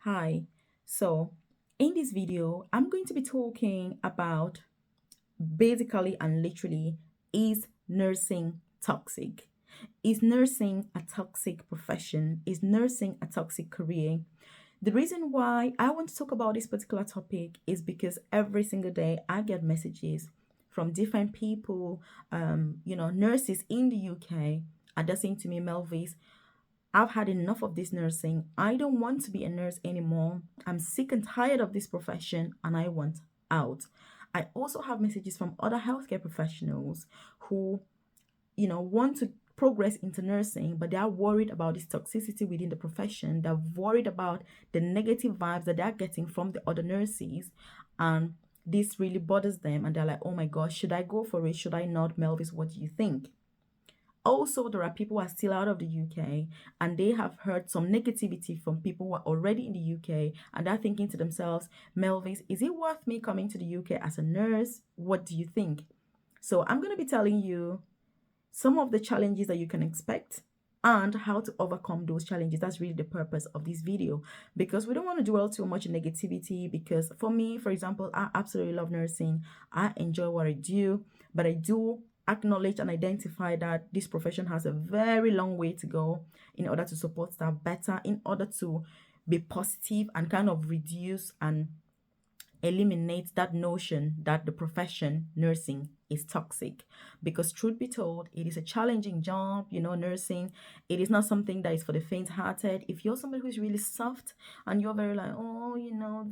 Hi. So, in this video, I'm going to be talking about basically and literally, is nursing toxic? Is nursing a toxic profession? Is nursing a toxic career? The reason why I want to talk about this particular topic is because every single day I get messages from different people, nurses in the UK, and they're saying to me, Melvis, I've had enough of this nursing. I don't want to be a nurse anymore. I'm sick and tired of this profession and I want out. I also have messages from other healthcare professionals who, want to progress into nursing, but they are worried about this toxicity within the profession. They're worried about the negative vibes that they're getting from the other nurses. And this really bothers them. And they're like, oh my gosh, should I go for it? Should I not? Melvis, what do you think? Also, there are people who are still out of the UK and they have heard some negativity from people who are already in the UK and they're thinking to themselves, Melvis, is it worth me coming to the UK as a nurse? What do you think? So, I'm going to be telling you some of the challenges that you can expect and how to overcome those challenges. That's really the purpose of this video, because we don't want to dwell too much in negativity. Because for me, for example, I absolutely love nursing. I enjoy what I do, but I do acknowledge and identify that this profession has a very long way to go in order to support staff better, in order to be positive and kind of reduce and eliminate that notion that the profession nursing is toxic. Because truth be told, it is a challenging job. Nursing, it is not something that is for the faint hearted. If you're somebody who's really soft and you're very like, oh,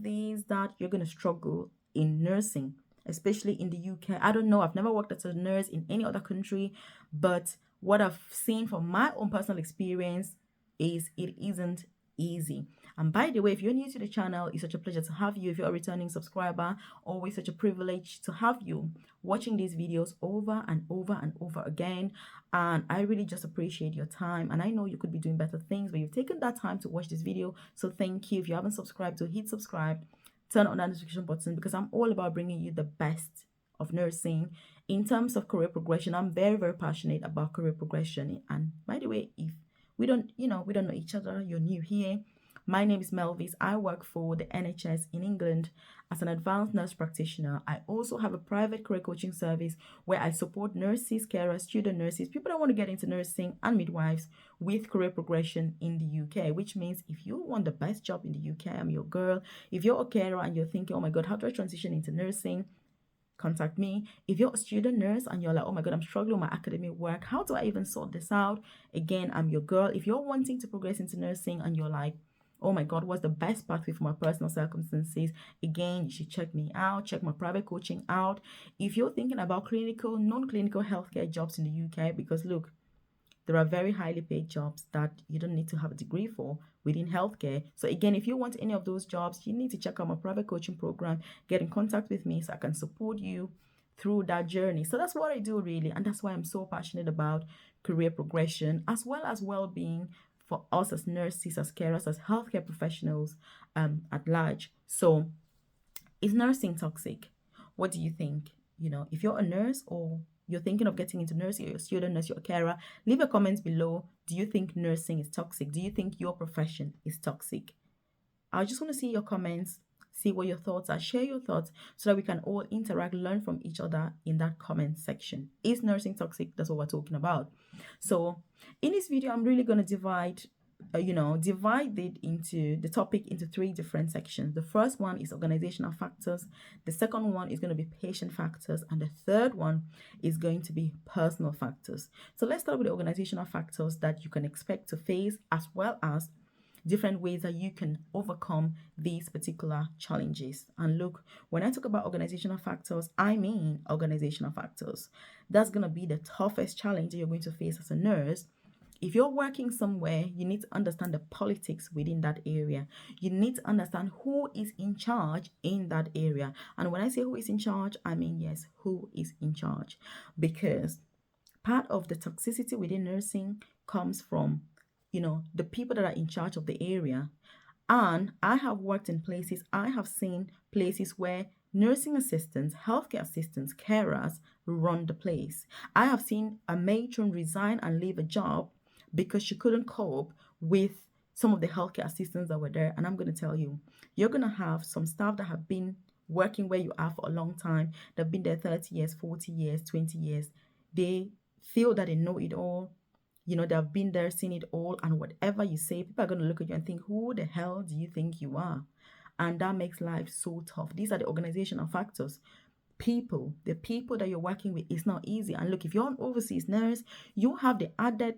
this, that, you're going to struggle in nursing, especially in the UK. I don't know, I've never worked as a nurse in any other country, but what I've seen from my own personal experience is it isn't easy. And by the way, if you're new to the channel, it's such a pleasure to have you. If you're a returning subscriber, always such a privilege to have you watching these videos over and over and over again. And I really just appreciate your time. And I know you could be doing better things, but you've taken that time to watch this video. So thank you. If you haven't subscribed, so hit subscribe, turn on that notification button, because I'm all about bringing you the best of nursing. In terms of career progression, I'm very, very passionate about career progression. And by the way, if we don't know each other, you're new here, my name is Melvis. I work for the NHS in England as an advanced nurse practitioner. I also have a private career coaching service where I support nurses, carers, student nurses, people that want to get into nursing, and midwives with career progression in the UK, which means if you want the best job in the UK, I'm your girl. If you're a carer and you're thinking, oh my God, how do I transition into nursing? Contact me. If you're a student nurse and you're like, oh my God, I'm struggling with my academic work, how do I even sort this out? Again, I'm your girl. If you're wanting to progress into nursing and you're like, oh my God, what's the best pathway for my personal circumstances? Again, you should check me out, check my private coaching out. If you're thinking about clinical, non-clinical healthcare jobs in the UK, because look, there are very highly paid jobs that you don't need to have a degree for within healthcare. So again, if you want any of those jobs, you need to check out my private coaching program, get in contact with me so I can support you through that journey. So that's what I do really, and that's why I'm so passionate about career progression as well as well-being for us as nurses, as carers, as healthcare professionals at large. So is nursing toxic? What do you think? If you're a nurse or you're thinking of getting into nursing, you're a student nurse, you're a carer, leave a comment below. Do you think nursing is toxic? Do you think your profession is toxic? I just want to see your comments, see what your thoughts are, share your thoughts so that we can all interact, learn from each other in that comment section. Is nursing toxic? That's what we're talking about. So in this video, I'm really going to divide it into the topic into three different sections. The first one is organizational factors. The second one is going to be patient factors. And the third one is going to be personal factors. So let's start with the organizational factors that you can expect to face, as well as different ways that you can overcome these particular challenges. And look, when I talk about organizational factors, I mean organizational factors. That's going to be the toughest challenge that you're going to face as a nurse. If you're working somewhere, you need to understand the politics within that area. You need to understand who is in charge in that area. And when I say who is in charge, I mean, yes, who is in charge. Because part of the toxicity within nursing comes from, the people that are in charge of the area. And I have worked in places, I have seen places where nursing assistants, healthcare assistants, carers run the place. I have seen a matron resign and leave a job because she couldn't cope with some of the healthcare assistants that were there, and I'm going to tell you, you're going to have some staff that have been working where you are for a long time. They've been there 30 years, 40 years, 20 years. They feel that they know it all. They've been there, seen it all, and whatever you say, people are going to look at you and think, who the hell do you think you are? And that makes life so tough. These are the organizational factors. The people that you're working with is not easy. And look, if you're an overseas nurse, you have the added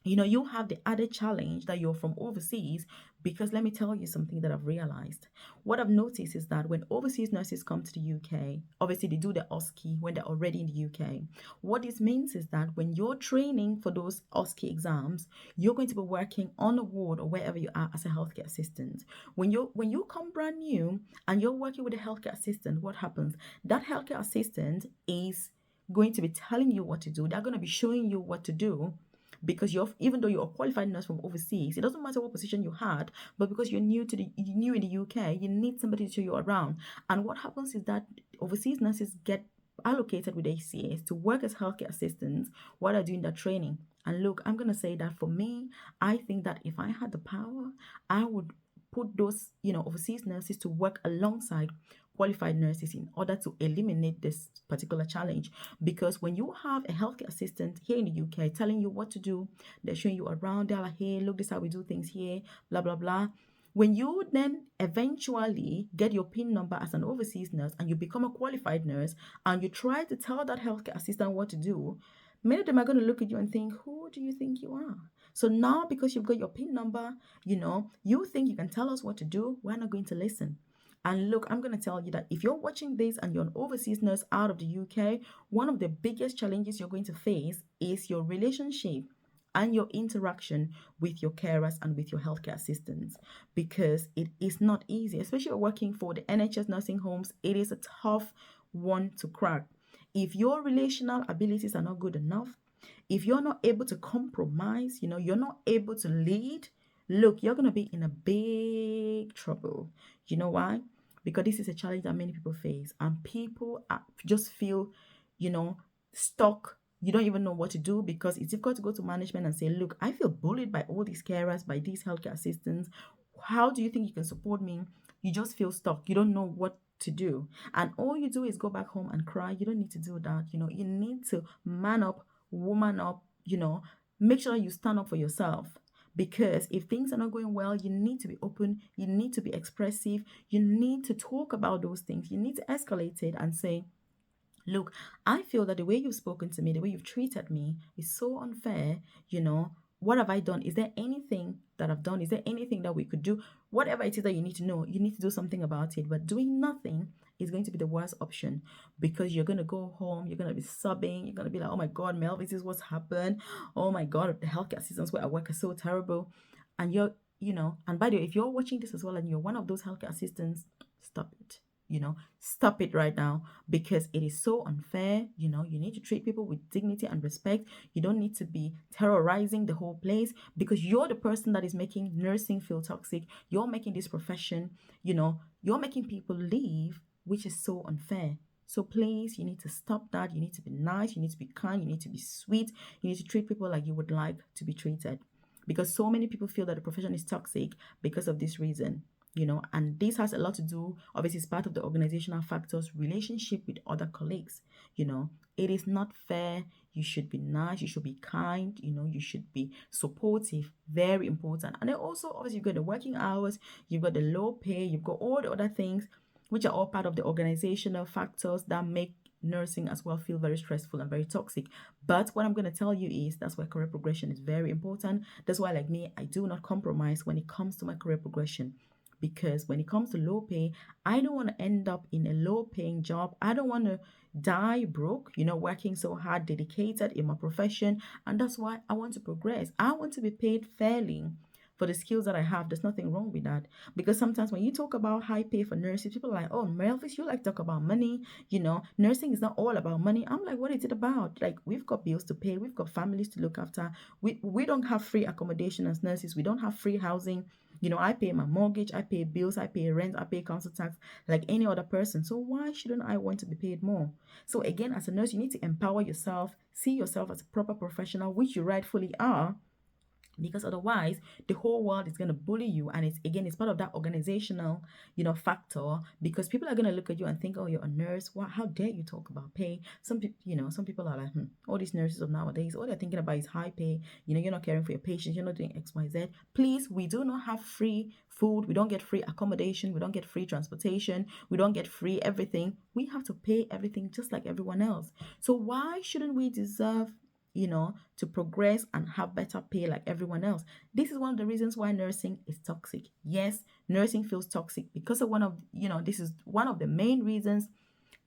you have the added challenge that you're from overseas, because let me tell you something that I've realized. What I've noticed is that when overseas nurses come to the UK, obviously they do the OSCE when they're already in the UK. What this means is that when you're training for those OSCE exams, you're going to be working on a ward or wherever you are as a healthcare assistant. When you come brand new and you're working with a healthcare assistant, what happens? That healthcare assistant is going to be telling you what to do. They're going to be showing you what to do, because even though you're a qualified nurse from overseas, it doesn't matter what position you had, but because you're new in the UK, you need somebody to show you around. And what happens is that overseas nurses get allocated with HCAs to work as healthcare assistants while they're doing their training. And look, I'm going to say that for me, I think that if I had the power, I would put those overseas nurses to work alongside qualified nurses in order to eliminate this particular challenge. Because when you have a healthcare assistant here in the UK telling you what to do, they're showing you around, they're like, hey, look, this is how we do things here, blah blah blah. When you then eventually get your PIN number as an overseas nurse and you become a qualified nurse and you try to tell that healthcare assistant what to do, many of them are going to look at you and think, who do you think you are? So now, because you've got your PIN number, you think you can tell us what to do, we're not going to listen. And look, I'm going to tell you that if you're watching this and you're an overseas nurse out of the UK, one of the biggest challenges you're going to face is your relationship and your interaction with your carers and with your healthcare assistants, because it is not easy, especially working for the NHS nursing homes. It is a tough one to crack. If your relational abilities are not good enough, if you're not able to compromise, you're not able to lead, look, you're going to be in a big trouble. You know why? Because this is a challenge that many people face, and people just feel, stuck. You don't even know what to do, because it's difficult to go to management and say, look, I feel bullied by all these carers, by these healthcare assistants. How do you think you can support me? You just feel stuck. You don't know what to do. And all you do is go back home and cry. You don't need to do that. You need to man up, woman up, make sure you stand up for yourself. Because if things are not going well, you need to be open, you need to be expressive, you need to talk about those things, you need to escalate it and say, look, I feel that the way you've spoken to me, the way you've treated me is so unfair. What have I done? Is there anything that I've done? Is there anything that we could do? Whatever it is that you need to know, you need to do something about it. But doing nothing is going to be the worst option, because you're going to go home, you're going to be sobbing, you're going to be like, oh my God, Mel, this is what's happened. Oh my God, the healthcare assistants where I work are so terrible. And and by the way, if you're watching this as well and you're one of those healthcare assistants, stop it. Stop it right now, because it is so unfair. You need to treat people with dignity and respect. You don't need to be terrorizing the whole place, because you're the person that is making nursing feel toxic. You're making this profession, you're making people leave, which is so unfair. So please, you need to stop that. You need to be nice, you need to be kind, you need to be sweet, you need to treat people like you would like to be treated, because so many people feel that the profession is toxic because of this reason. And this has a lot to do, obviously it's part of the organizational factors, relationship with other colleagues. It is not fair. You should be nice, you should be kind, you should be supportive. Very important. And then also, obviously, you've got the working hours, you've got the low pay, you've got all the other things, which are all part of the organizational factors that make nursing as well feel very stressful and very toxic. But what I'm going to tell you is that's why career progression is very important. That's why, like me, I do not compromise when it comes to my career progression. Because when it comes to low pay, I don't want to end up in a low paying job. I don't want to die broke, working so hard, dedicated in my profession. And that's why I want to progress. I want to be paid fairly for the skills that I have. There's nothing wrong with that. Because sometimes when you talk about high pay for nurses, people are like, oh, Melvis, you like to talk about money. Nursing is not all about money. I'm like, what is it about? Like, we've got bills to pay. We've got families to look after. We don't have free accommodation as nurses. We don't have free housing. I pay my mortgage, I pay bills, I pay rent, I pay council tax like any other person. So why shouldn't I want to be paid more? So again, as a nurse, you need to empower yourself, see yourself as a proper professional, which you rightfully are. because otherwise the whole world is going to bully you, and it's part of that organizational factor, because people are going to look at you and think, oh, you're a nurse, what, how dare you talk about pay? Some people, some people are like, all these nurses of nowadays, all they're thinking about is high pay. You're not caring for your patients, you're not doing XYZ. Please, we do not have free food, we don't get free accommodation, we don't get free transportation, we don't get free everything. We have to pay everything just like everyone else. So why shouldn't we deserve to progress and have better pay like everyone else? This is one of the reasons why nursing is toxic. Yes, nursing feels toxic because of this is one of the main reasons,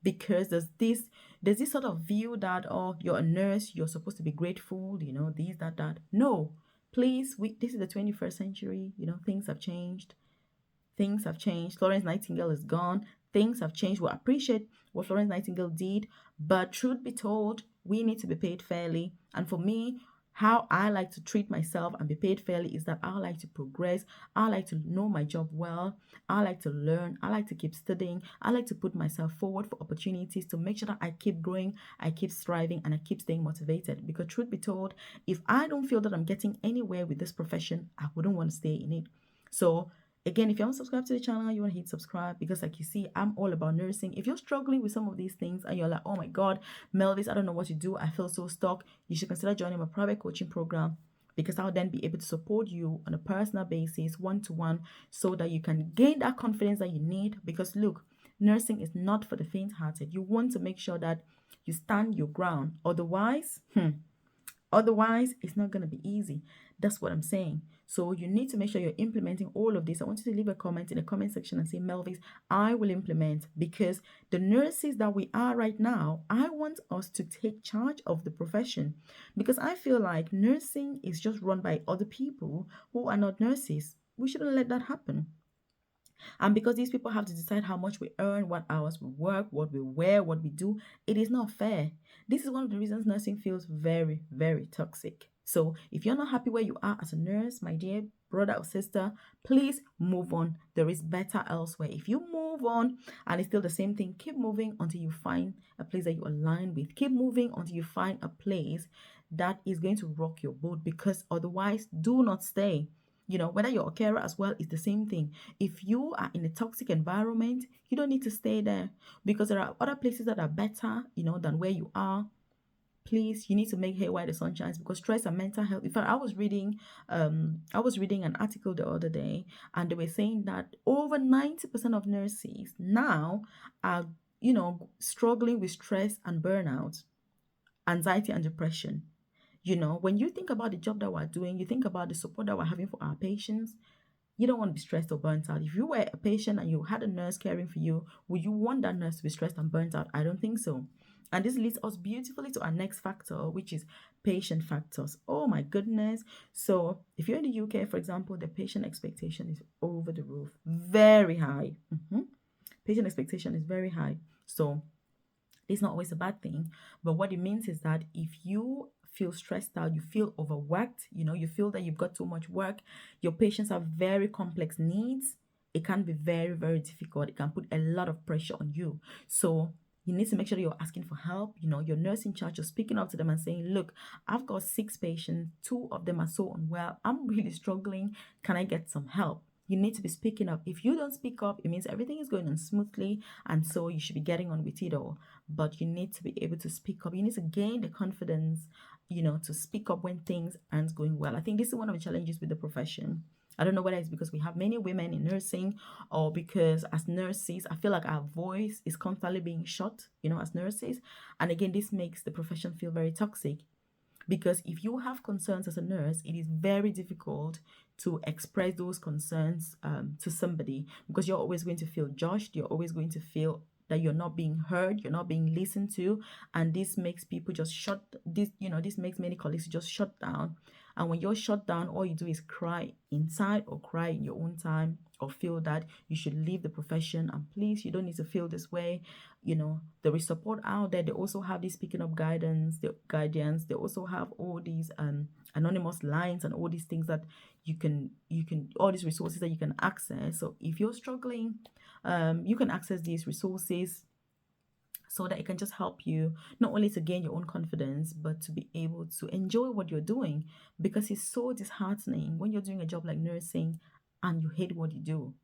because there's this sort of view that, oh, you're a nurse, you're supposed to be grateful, these, that. No, please, this is the 21st century, things have changed. Things have changed. Florence Nightingale is gone. Things have changed. We appreciate what Florence Nightingale did, but truth be told, we need to be paid fairly. And for me, how I like to treat myself and be paid fairly is that I like to progress. I like to know my job well. I like to learn. I like to keep studying. I like to put myself forward for opportunities to make sure that I keep growing, I keep striving, and I keep staying motivated. Because truth be told, if I don't feel that I'm getting anywhere with this profession, I wouldn't want to stay in it. So again, if you haven't subscribed to the channel, you want to hit subscribe, because like you see, I'm all about nursing. If you're struggling with some of these things and you're like, oh my God, Melvis, I don't know what to do, I feel so stuck, you should consider joining my private coaching program, because I'll then be able to support you on a personal basis, one-to-one, so that you can gain that confidence that you need. Because look, nursing is not for the faint-hearted. You want to make sure that you stand your ground. Otherwise, it's not going to be easy. That's what I'm saying. So you need to make sure you're implementing all of this. I want you to leave a comment in the comment section and say, Melvis, I will implement, because the nurses that we are right now, I want us to take charge of the profession, because I feel like nursing is just run by other people who are not nurses. We shouldn't let that happen. And because these people have to decide how much we earn, what hours we work, what we wear, what we do, it is not fair. This is one of the reasons nursing feels very, very toxic. So if you're not happy where you are as a nurse, my dear brother or sister, please move on. There is better elsewhere. If you move on and it's still the same thing, keep moving until you find a place that you align with. Keep moving until you find a place that is going to rock your boat, because otherwise, do not stay. Whether you're a carer as well, it's the same thing. If you are in a toxic environment, you don't need to stay there, because there are other places that are better, than where you are. Please, you need to make hay while the sun shines, because stress and mental health. In fact, I was reading an article the other day, and they were saying that over 90% of nurses now are, struggling with stress and burnout, anxiety and depression. When you think about the job that we're doing, you think about the support that we're having for our patients, you don't want to be stressed or burnt out. If you were a patient and you had a nurse caring for you, would you want that nurse to be stressed and burnt out? I don't think so. And this leads us beautifully to our next factor, which is patient factors. Oh my goodness. So if you're in the UK, for example, the patient expectation is over the roof, very high. Patient expectation is very high. So it's not always a bad thing, but what it means is that if you feel stressed out, you feel overworked, you feel that you've got too much work, your patients have very complex needs, it can be very, very difficult. It can put a lot of pressure on you. So you need to make sure that you're asking for help. Your nurse in charge, you're speaking up to them and saying, look, I've got 6 patients, 2 of them are so unwell, I'm really struggling, can I get some help? You need to be speaking up. If you don't speak up, it means everything is going on smoothly, and so you should be getting on with it all. But you need to be able to speak up. You need to gain the confidence, to speak up when things aren't going well. I think this is one of the challenges with the profession. I don't know whether it's because we have many women in nursing, or because as nurses, I feel like our voice is constantly being shut, as nurses. And again, this makes the profession feel very toxic. Because if you have concerns as a nurse, it is very difficult to express those concerns to somebody, because you're always going to feel judged. You're always going to feel that you're not being heard, you're not being listened to, and this makes people just this makes many colleagues just shut down. And when you're shut down, all you do is cry inside or cry in your own time, or feel that you should leave the profession. And please, you don't need to feel this way. There is support out there. They also have this speaking up guidance, the guardians. They also have all these anonymous lines and all these things that you can all these resources that you can access. So if you're struggling, you can access these resources. so that it can just help you not only to gain your own confidence but to be able to enjoy what you're doing, because it's so disheartening when you're doing a job like nursing and you hate what you do.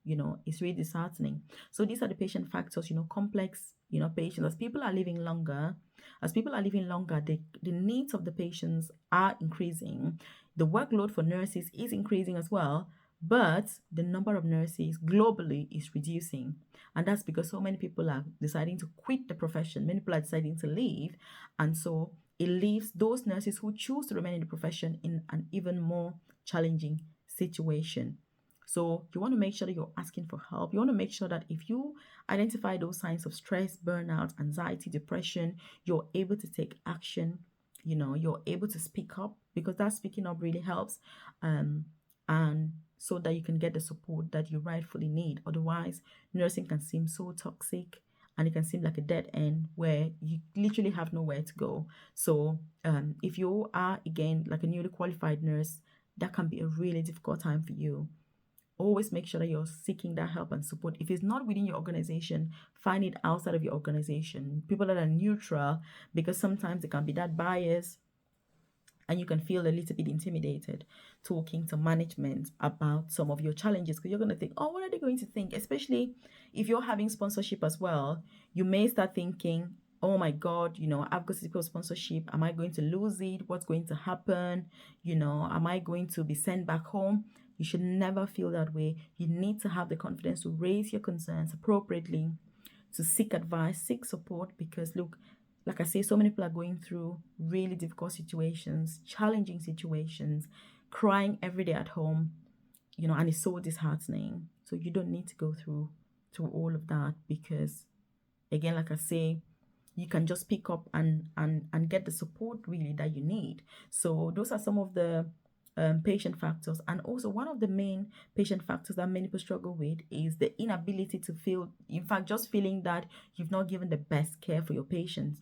It's really disheartening. So these are the patient factors. Complex, patients. As people are living longer, the needs of the patients are increasing. The workload for nurses is increasing as well, but the number of nurses globally is reducing. And that's because so many people are deciding to quit the profession. Many people are deciding to leave. And so it leaves those nurses who choose to remain in the profession in an even more challenging situation. So you want to make sure that you're asking for help. You want to make sure that if you identify those signs of stress, burnout, anxiety, depression, you're able to take action. You're able to speak up, because that speaking up really helps. And so that you can get the support that you rightfully need. Otherwise, nursing can seem so toxic, and it can seem like a dead end where you literally have nowhere to go. So if you are, again, like a newly qualified nurse, that can be a really difficult time for you. Always make sure that you're seeking that help and support. If it's not within your organization, find it outside of your organization. People that are neutral, because sometimes there can be that bias and you can feel a little bit intimidated talking to management about some of your challenges, because you're going to think, oh, what are they going to think? Especially if you're having sponsorship as well, you may start thinking, oh my God, I've got to sponsorship. Am I going to lose it? What's going to happen? Am I going to be sent back home? You should never feel that way. You need to have the confidence to raise your concerns appropriately, to seek advice, seek support, because look, like I say, so many people are going through really difficult situations, challenging situations, crying every day at home, and it's so disheartening. So you don't need to go through all of that, because again, like I say, you can just pick up and get the support really that you need. So those are some of the patient factors. And also, one of the main patient factors that many people struggle with is the inability to feel, in fact, just feeling that you've not given the best care for your patients.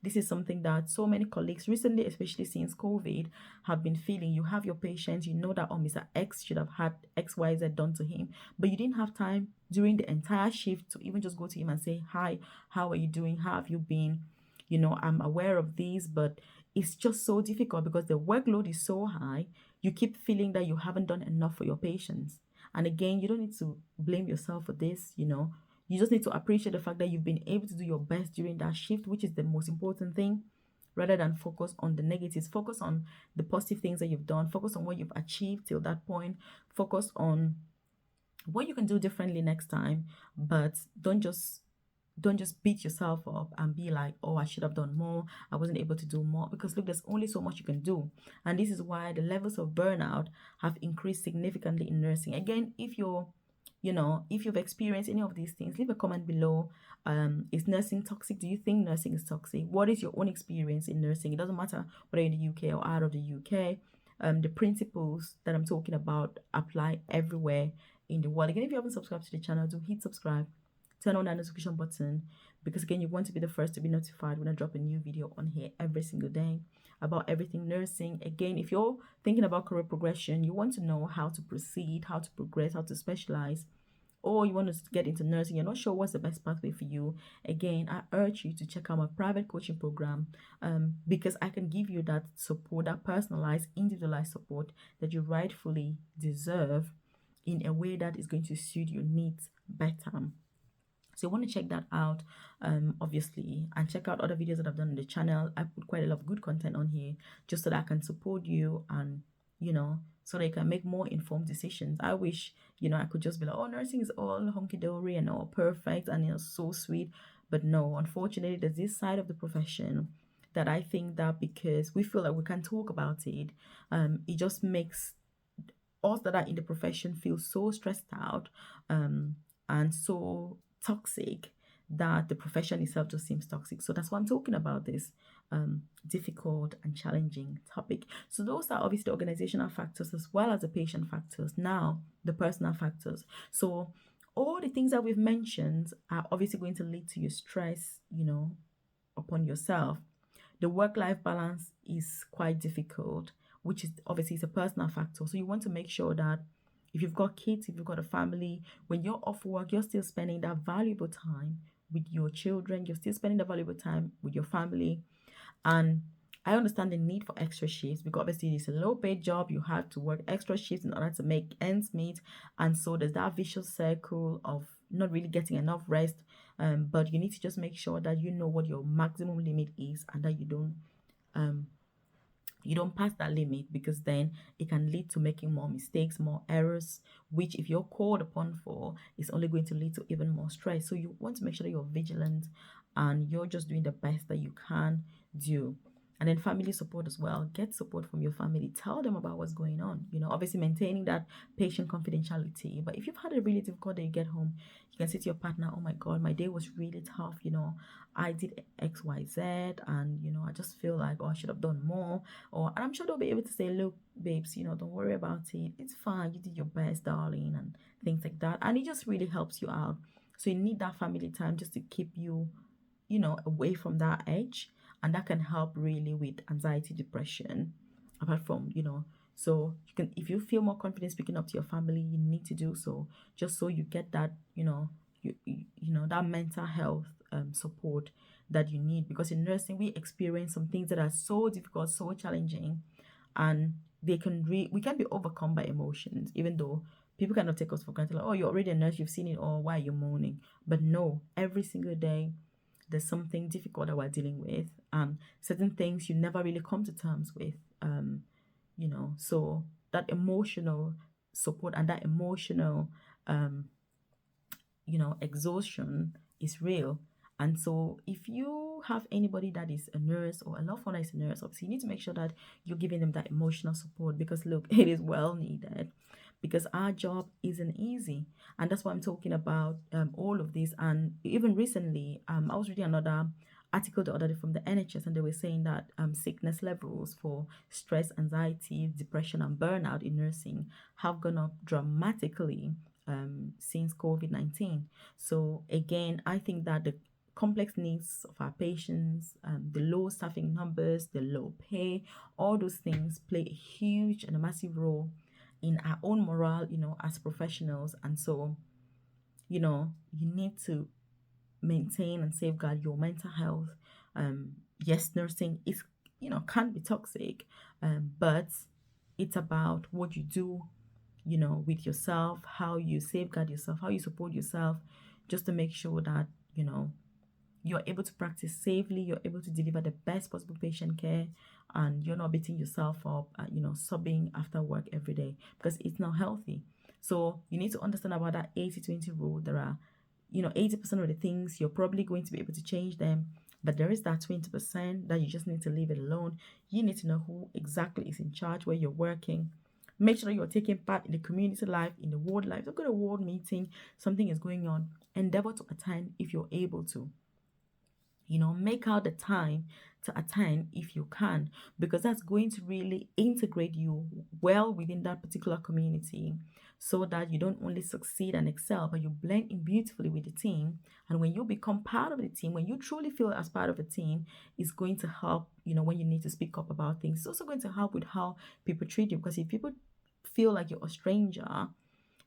This is something that so many colleagues recently, especially since COVID, have been feeling. You have your patients, you know that, oh, Mr. X should have had XYZ done to him, but you didn't have time during the entire shift to even just go to him and say, hi, how are you doing? How have you been? I'm aware of these, but it's just so difficult because the workload is so high. You keep feeling that you haven't done enough for your patients. And again, you don't need to blame yourself for this. You just need to appreciate the fact that you've been able to do your best during that shift, which is the most important thing, rather than focus on the negatives. Focus on the positive things that you've done. Focus on what you've achieved till that point. Focus on what you can do differently next time, but don't just beat yourself up and be like, oh, I should have done more, I wasn't able to do more, because look, there's only so much you can do. And this is why the levels of burnout have increased significantly in nursing. Again, if you've experienced any of these things, leave a comment below. Is nursing toxic? Do you think nursing is toxic? What is your own experience in nursing? It doesn't matter whether you're in the UK or out of the UK. The principles that I'm talking about apply everywhere in the world. Again, if you haven't subscribed to the channel, do hit subscribe, turn on that notification button, because again, you want to be the first to be notified when I drop a new video on here every single day about everything nursing. Again, if you're thinking about career progression, you want to know how to proceed, how to progress, how to specialize, or you want to get into nursing, you're not sure what's the best pathway for you, again, I urge you to check out my private coaching program, because I can give you that support, that personalized, individualized support that you rightfully deserve in a way that is going to suit your needs better. So you want to check that out, obviously, and check out other videos that I've done on the channel. I put quite a lot of good content on here just so that I can support you, and so that you can make more informed decisions. I wish I could just be like, oh, nursing is all hunky-dory and all perfect and so sweet, but no, unfortunately, there's this side of the profession that I think that because we feel like we can talk about it, it just makes us that are in the profession feel so stressed out, and so toxic, that the profession itself just seems toxic. So that's why I'm talking about this difficult and challenging topic. So those are obviously the organizational factors as well as the patient factors. Now, the personal factors. So all the things that we've mentioned are obviously going to lead to your stress, upon yourself. The work-life balance is quite difficult, which is obviously is a personal factor. So you want to make sure that if you've got kids, if you've got a family, when you're off work, you're still spending that valuable time with your children, you're still spending the valuable time with your family. And I understand the need for extra shifts because obviously it's a low paid job. You have to work extra shifts in order to make ends meet. And so there's that vicious circle of not really getting enough rest. But you need to just make sure that you know what your maximum limit is and that um you don't pass that limit, because then it can lead to making more mistakes, more errors, which if you're called upon for, is only going to lead to even more stress. So you want to make sure that you're vigilant and you're just doing the best that you can do. And then family support as well. Get support from your family. Tell them about what's going on. Obviously maintaining that patient confidentiality. But if you've had a really difficult day, you get home, you can say to your partner, "Oh my God, my day was really tough. I did X, Y, Z, and I just feel like, oh, I should have done more." And I'm sure they'll be able to say, "Look, babes, don't worry about it. It's fine. You did your best, darling," and things like that. And it just really helps you out. So you need that family time just to keep you, away from that edge. And that can help really with anxiety, depression, apart from, so you can, if you feel more confident speaking up to your family, you need to do so, just so you get that, that mental health support that you need. Because in nursing, we experience some things that are so difficult, so challenging, and we can be overcome by emotions, even though people cannot take us for granted, like, "Oh, you're already a nurse, you've seen it all, why are you moaning?" But no, every single day there's something difficult that we're dealing with, and certain things you never really come to terms with. So that emotional support and that emotional um exhaustion is real. And so if you have anybody that is a nurse or a loved one that is a nurse, obviously you need to make sure that you're giving them that emotional support, because look, it is well needed, because our job isn't easy. And that's why I'm talking about all of this. And even recently, I was reading another article the other day from the NHS, and they were saying that sickness levels for stress, anxiety, depression, and burnout in nursing have gone up dramatically since COVID-19. So again, I think that the complex needs of our patients, the low staffing numbers, the low pay, all those things play a huge and a massive role in our own morale, as professionals. And so, you need to maintain and safeguard your mental health. Yes, nursing is, can be toxic, but it's about what you do, with yourself, how you safeguard yourself, how you support yourself, just to make sure that, you're able to practice safely, you're able to deliver the best possible patient care, and you're not beating yourself up, sobbing after work every day, because it's not healthy. So you need to understand about that 80-20 rule. There are, 80% of the things you're probably going to be able to change them, but there is that 20% that you just need to leave it alone. You need to know who exactly is in charge where you're working. Make sure you're taking part in the community life, in the ward life. Look at a ward meeting, something is going on. Endeavor to attend if you're able to. Make out the time to attend if you can, because that's going to really integrate you well within that particular community, so that you don't only succeed and excel, but you blend in beautifully with the team. And when you become part of the team, when you truly feel as part of a team, it's going to help, when you need to speak up about things. It's also going to help with how people treat you, because if people feel like you're a stranger,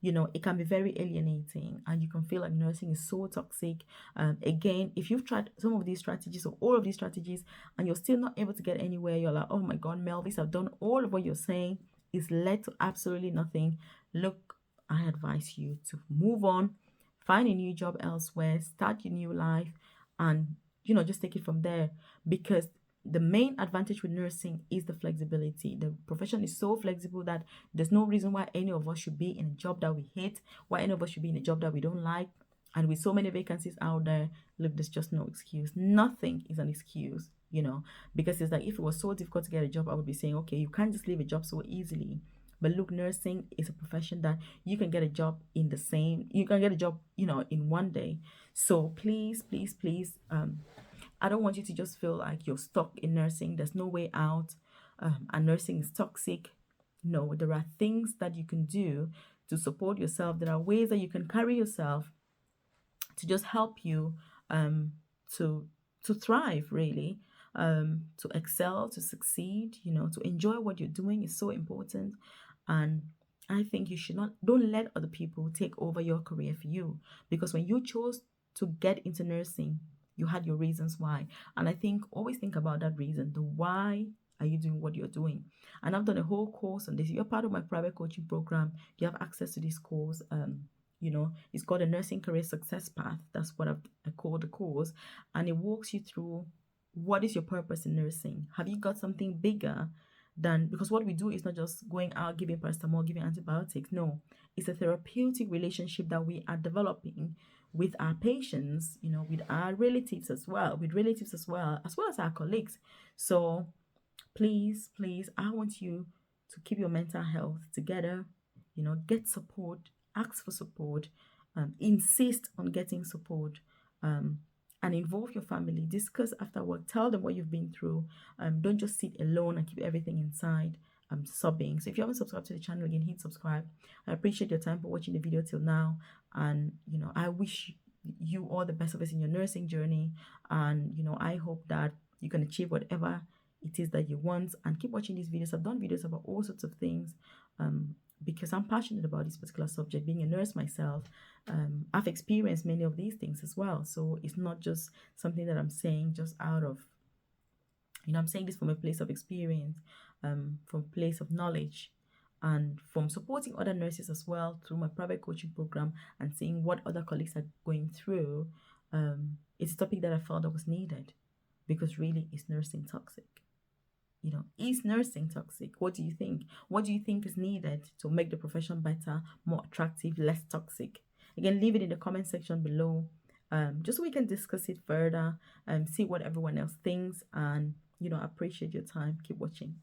it can be very alienating, and you can feel like nursing is so toxic. Again, if you've tried some of these strategies or all of these strategies and you're still not able to get anywhere, you're like, "Oh my God, Melvis, I've done all of what you're saying. It's led to absolutely nothing." Look, I advise you to move on, find a new job elsewhere, start your new life, and, just take it from there. Because the main advantage with nursing is the flexibility. The profession is so flexible that there's no reason why any of us should be in a job that we hate, why any of us should be in a job that we don't like. And with so many vacancies out there, look, there's just no excuse. Nothing is an excuse, because it's like, if it was so difficult to get a job, I would be saying, okay, you can't just leave a job so easily. But look, nursing is a profession that you can get a job you can get a job, in one day. So please, please, please, I don't want you to just feel like you're stuck in nursing. There's no way out, and nursing is toxic. No, there are things that you can do to support yourself. There are ways that you can carry yourself to just help you to thrive, really, to excel, to succeed. To enjoy what you're doing is so important. And I think you should not don't let other people take over your career for you, because when you chose to get into nursing, you had your reasons why. And I think always think about that reason, the why are you doing what you're doing. And I've done a whole course on this. If you're part of my private coaching program, you have access to this course. It's called a Nursing Career Success Path. That's what I call the course. And it walks you through what is your purpose in nursing. Have you got something bigger than, because what we do is not just going out giving paracetamol, giving antibiotics. No, it's a therapeutic relationship that we are developing with our patients, with our relatives as well, as well as our colleagues. So please, I want you to keep your mental health together, get support, ask for support, insist on getting support, and involve your family. Discuss after work, tell them what you've been through. Don't just sit alone and keep everything inside, sobbing. So if you haven't subscribed to the channel, again, hit subscribe. I appreciate your time for watching the video till now, and I wish you all the best of us in your nursing journey, and I hope that you can achieve whatever it is that you want, and keep watching these videos. I've done videos about all sorts of things, because I'm passionate about this particular subject. Being a nurse myself, I've experienced many of these things as well. So it's not just something that I'm saying just out of, I'm saying this from a place of experience, from a place of knowledge, and from supporting other nurses as well through my private coaching program and seeing what other colleagues are going through. It's a topic that I felt that was needed, because really, is nursing toxic? Is nursing toxic? What do you think? What do you think is needed to make the profession better, more attractive, less toxic? Again, leave it in the comment section below, just so we can discuss it further and see what everyone else thinks. And appreciate your time. Keep watching.